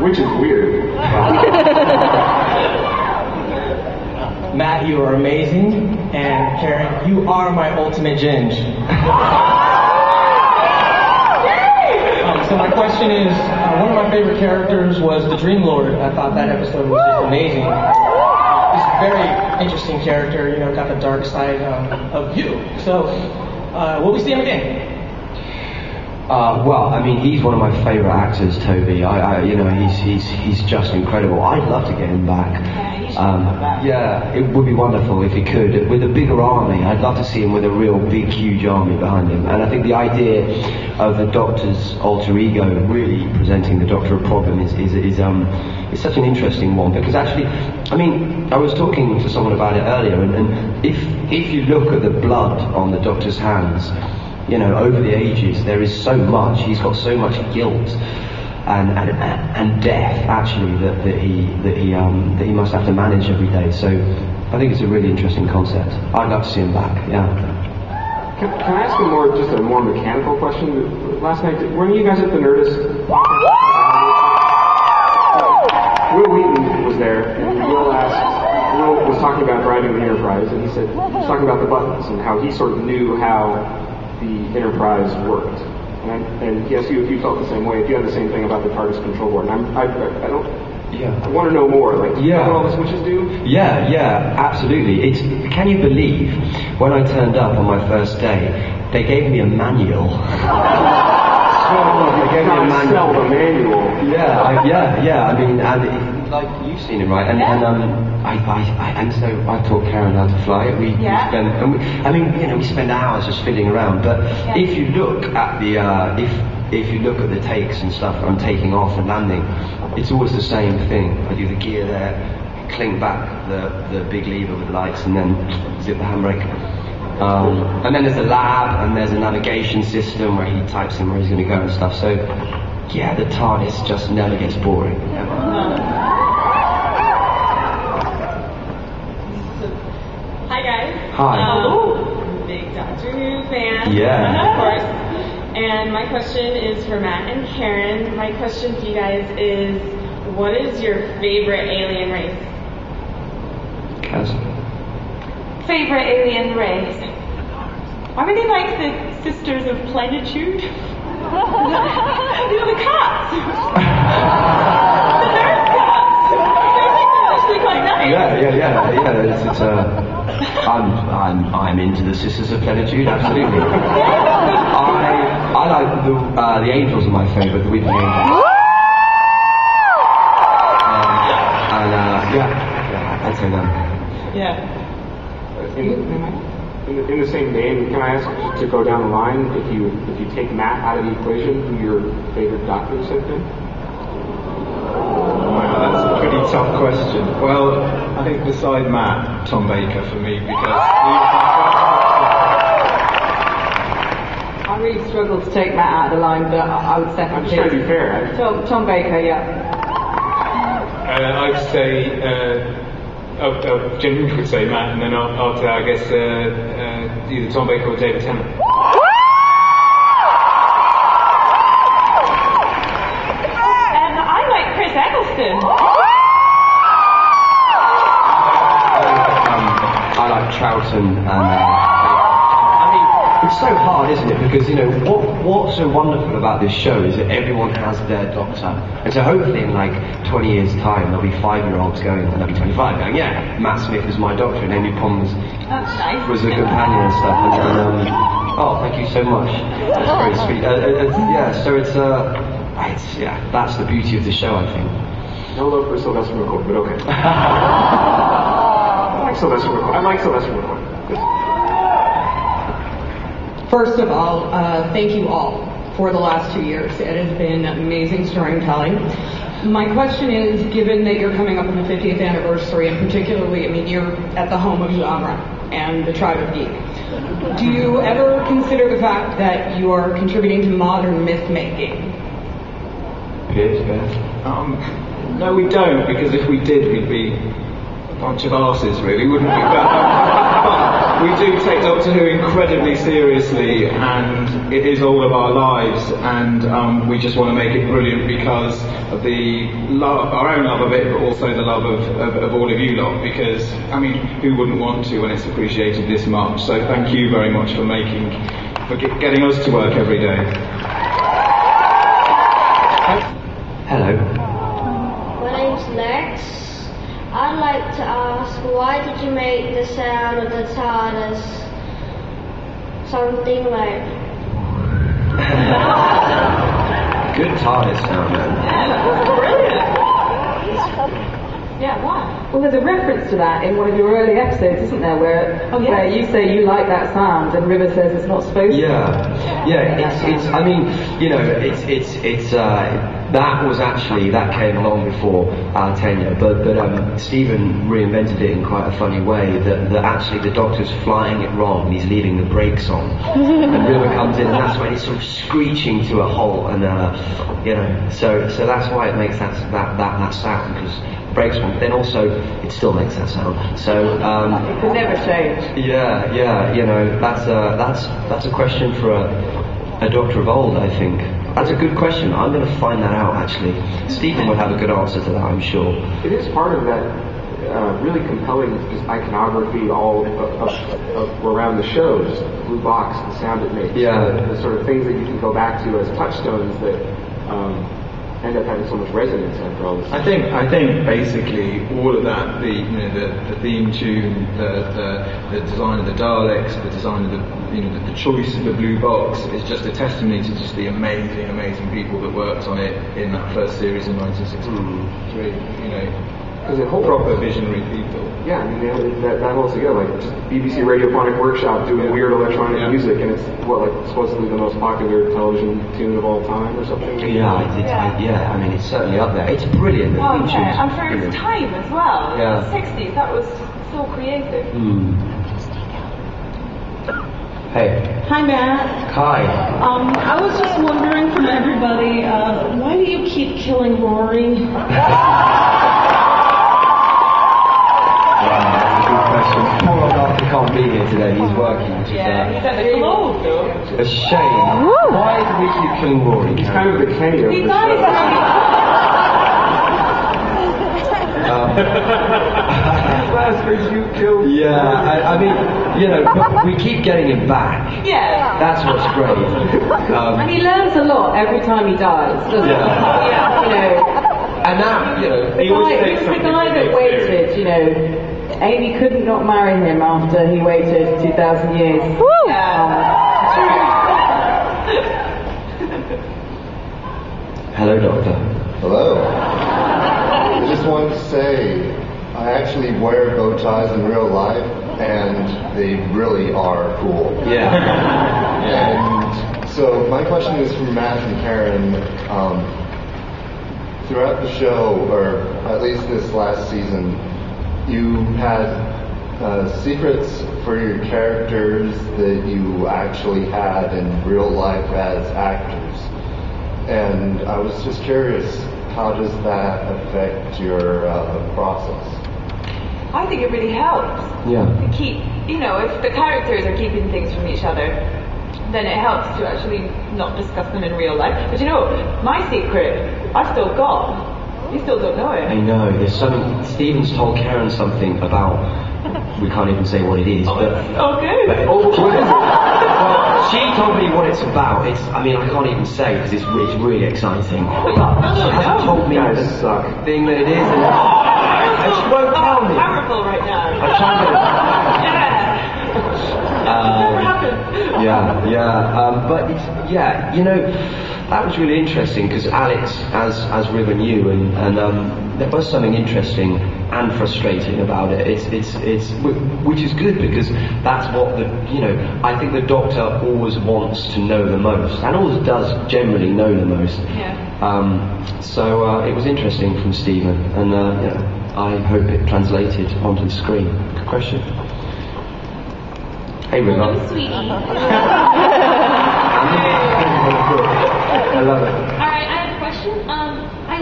which is weird. Matt, you are amazing, and Karen, you are my ultimate Ginge. So my question is, one of my favorite characters was the Dream Lord. I thought that episode was just amazing. He's a very interesting character, you know, got the dark side of you. So, will we see him again? Well, I mean, he's one of my favourite actors, Toby. You know, he's just incredible. I'd love to get him back. Yeah, it would be wonderful if he could. With a bigger army, I'd love to see him with a real big, huge army behind him. And I think the idea of the Doctor's alter ego really presenting the Doctor a problem is such an interesting one, because actually, I mean, I was talking to someone about it earlier, and if you look at the blood on the Doctor's hands, you know, over the ages, there is so much. He's got so much guilt and death, actually, that he must have to manage every day. So I think it's a really interesting concept. I'd love to see him back. Yeah. Can I ask a more mechanical question? Last night, weren't you guys at the Nerdist? Will Wheaton was there, and Will was talking about driving the Enterprise, and he was talking about the buttons and how he sort of knew how the Enterprise worked. And he asked you if you felt the same way, if you had the same thing about the TARDIS control board. And I want to know more, like, what all the switches do? Yeah, absolutely. Can you believe, when I turned up on my first day, they gave me a manual. They gave me a manual. Yeah, I mean, and like, you've seen it, right? And so I taught Karen how to fly. We spend hours just fiddling around. But if you look at if you look at the takes and stuff, I'm taking off and landing, it's always the same thing. I do the gear there, clink back the big lever with the lights, and then zip the handbrake. And then there's a lab, and there's a navigation system where he types in where he's going to go and stuff. So, yeah, the TARDIS just never gets boring, ever. Hi guys. Hi. Big Doctor Who fan. Yeah. Of course. And my question is for Matt and Karen. My question to you guys is, what is your favorite alien race? Kaz. Favorite alien race? I really like the Sisters of Plenitude. You know, the cats. The nurse cats. They're actually quite nice. Yeah. I'm into the Sisters of Plenitude, absolutely. I like the Angels are my favourite, the Weeping Angels. I'd say them. Yeah. In the same vein, can I ask to go down the line, if you take Matt out of the equation, who your favorite Doctors have been? Wow, that's a pretty tough question. Well, I think beside Matt, Tom Baker for me, because I really struggle to take Matt out of the line, but I would step I'm just trying to be fair. Tom Baker, yeah. I'd say, Jim would say Matt, and then after that, I guess either Tom Baker or David Tennant. And I like Chris Eccleston. I like Troughton and. It's so hard, isn't it? Because, you know, what's so wonderful about this show is that everyone has their Doctor. And so hopefully in like 20 years' time, there'll be 5-year-olds going, and they'll be 25 going, yeah, Matt Smith is my Doctor, and Amy Pond was a companion and stuff. And oh, thank you so much. That's very sweet. That's the beauty of the show, I think. No love for Sylvester McCoy, but okay. I like Sylvester McCoy. Good. First of all, thank you all for the last 2 years. It has been amazing storytelling. My question is, given that you're coming up on the 50th anniversary, and particularly, I mean, you're at the home of genre and the Tribe of Geek, do you ever consider the fact that you are contributing to modern myth-making? Piers, Beth? no, we don't, because if we did, we'd be a bunch of arses, really, wouldn't we? But we do take Doctor Who incredibly seriously, and it is all of our lives, and we just want to make it brilliant because of the love, our own love of it, but also the love of all of you lot, because, I mean, who wouldn't want to when it's appreciated this much? So thank you very much for getting us to work every day. Hello. My name's Lex. I'd like to ask, why did you make the sound of the TARDIS something like... Good TARDIS sound, man. Yeah, why? Well, there's a reference to that in one of your early episodes, isn't there, where you say you like that sound and River says it's not supposed to. It's. I mean, you know, that came long before our tenure, but Stephen reinvented it in quite a funny way. That actually the Doctor's flying it wrong. He's leaving the brakes on, and River comes in, and that's when he's sort of screeching to a halt, and you know, so that's why it makes that sound, because brakes one, but then also it still makes that sound. So it could never change. Yeah, you know, that's a question for a Doctor of old, I think. That's a good question. I'm going to find that out, actually. Stephen would have a good answer to that, I'm sure. It is part of that really compelling just iconography all of around the show, just the blue box, the sound it makes. Yeah. The sort of things that you can go back to as touchstones that end up having so much resonance after all this. I think basically all of that, the theme tune, the design of the Daleks, the design of the choice of the blue box is just a testimony to just the amazing people that worked on it in that first series in 1963. You know, because it holds proper visionary people. Yeah, I mean that holds together. Like just BBC Radiophonic Workshop doing weird electronic music, and it's supposedly the most popular television tune of all time or something. Yeah, I mean it's certainly up there. It's brilliant. Well, and for its time as well. Yeah. The 60s, that was so creative. Hey. Hi, Matt. Hi. I was just wondering from everybody, why do you keep killing Rory? Poor old Arthur can't be here today. He's working, which is he's at the Globe, though. a shame. Why do we keep killing Rory? He's kind of the Kenny of the show. Yeah, I mean, you know, but we keep getting him back. Yeah. That's what's great. And he learns a lot every time he dies, doesn't he? Yeah. You know. And now, you know, The guy that waited, you know, Amy couldn't not marry him after he waited 2,000 years. Hello, Doctor. Hello. I just wanted to say, I actually wear bow ties in real life, and they really are cool. Yeah. And so my question is for Matt and Karen. Throughout the show, or at least this last season, you had secrets for your characters that you actually had in real life as actors. And I was just curious, how does that affect your process? I think it really helps. Yeah. To keep, you know, if the characters are keeping things from each other, then it helps to actually not discuss them in real life. But you know, my secret, I've still got. You still don't know it. I know. There's something. Stephen's told Karen something about. We can't even say what it is. But okay. Well, she told me what it's about. I mean, I can't even say because it's really exciting. But she hasn't told me the thing that it is. And she won't tell me. I'm powerful right now. I'm trying to. Never happened. But it's, you know, that was really interesting because Alex, as River knew, and there was something interesting and frustrating about it. It's which is good because that's what I think the Doctor always wants to know the most and always does generally know the most. Yeah. So it was interesting from Stephen, and I hope it translated onto the screen. Good question. Hey, River. Hello, sweetie. I love it. Alright, I have a question. I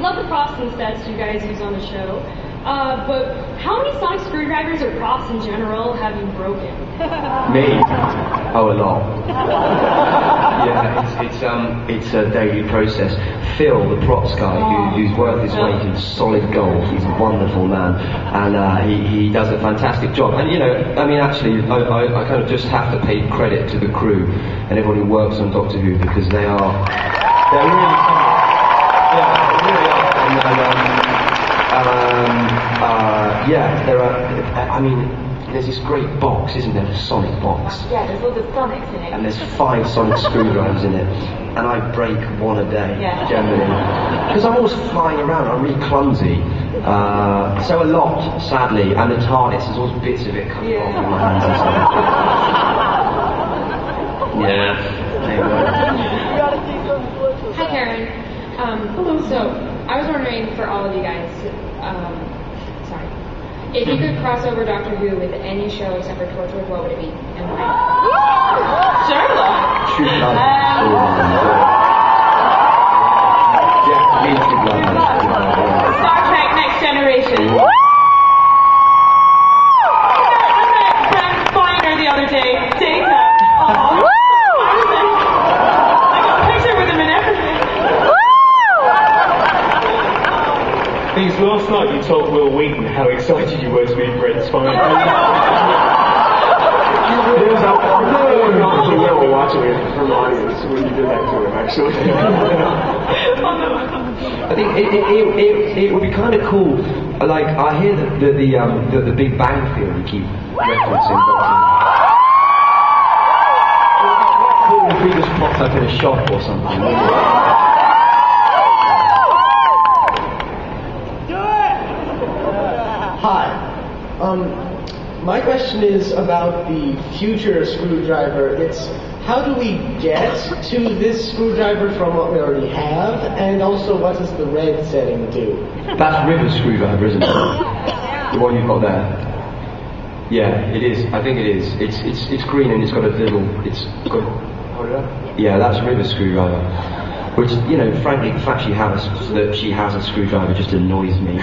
love the frosting sets you guys use on the show. But how many sonic screwdrivers or props in general have you broken? Me? Oh, a lot. Yeah, it's a daily process. Phil, the props guy, who's worth his weight in solid gold, he's a wonderful man, and he does a fantastic job. And you know, I mean, actually, I kind of just have to pay credit to the crew and everyone who works on Doctor Who because they're really there are. I mean, there's this great box, isn't there? The sonic box. Yeah, there's lots of sonics in it. And there's 5 sonic screwdrivers in it, and I break one a day, generally. Because I'm always flying around, I'm really clumsy. So a lot, sadly, and the TARDIS, there's always bits of it coming off in my hands and stuff. Yeah. Hi, Karen. So, I was wondering for all of you guys, if you could cross over Doctor Who with any show except for Torchwood, what would it be and why? Star Trek Next Generation. I met Spiner the other day. Data. I got a picture with him and everything. Things last night you told Will Wheaton how excited you were to meet Brent Spiner. We were watching it from the audience when you did that to him, actually. I think it would be kind of cool. Like I hear that the Big Bang Theory keep referencing Doctor Who. It would be cool if we just popped up in a shop or something. Hi. My question is about the future screwdriver. It's how do we get to this screwdriver from what we already have, and also what does the red setting do? That's River's screwdriver, isn't it? The one you've got there. Yeah, it is. I think it is. It's green and it's got a little. It's got. Hold it up. Yeah, that's River's screwdriver. Which, you know, frankly, the fact that she has a screwdriver just annoys me.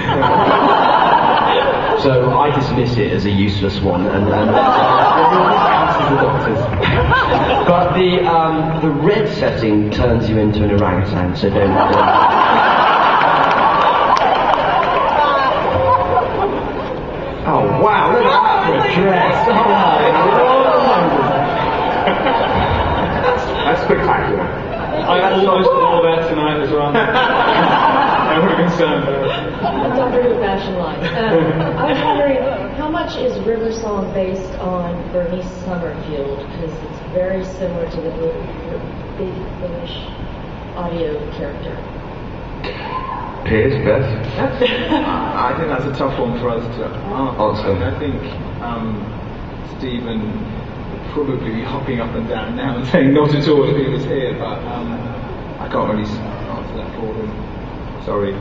So I dismiss it as a useless one, and the doctors. But the red setting turns you into an orangutan, so don't. Oh wow! Look at that dress! That's spectacular. I almost wore that tonight as well. I would have been concerned though. Dr. Who fashion line. I was wondering, how much is River Song based on Bernice Summerfield? Because it's very similar to the Big Finish audio character. Piers, Beth? I think that's a tough one for us to answer. I think Stephen would probably be hopping up and down now and saying not at all if he was here, but I can't really answer that for him. Sorry.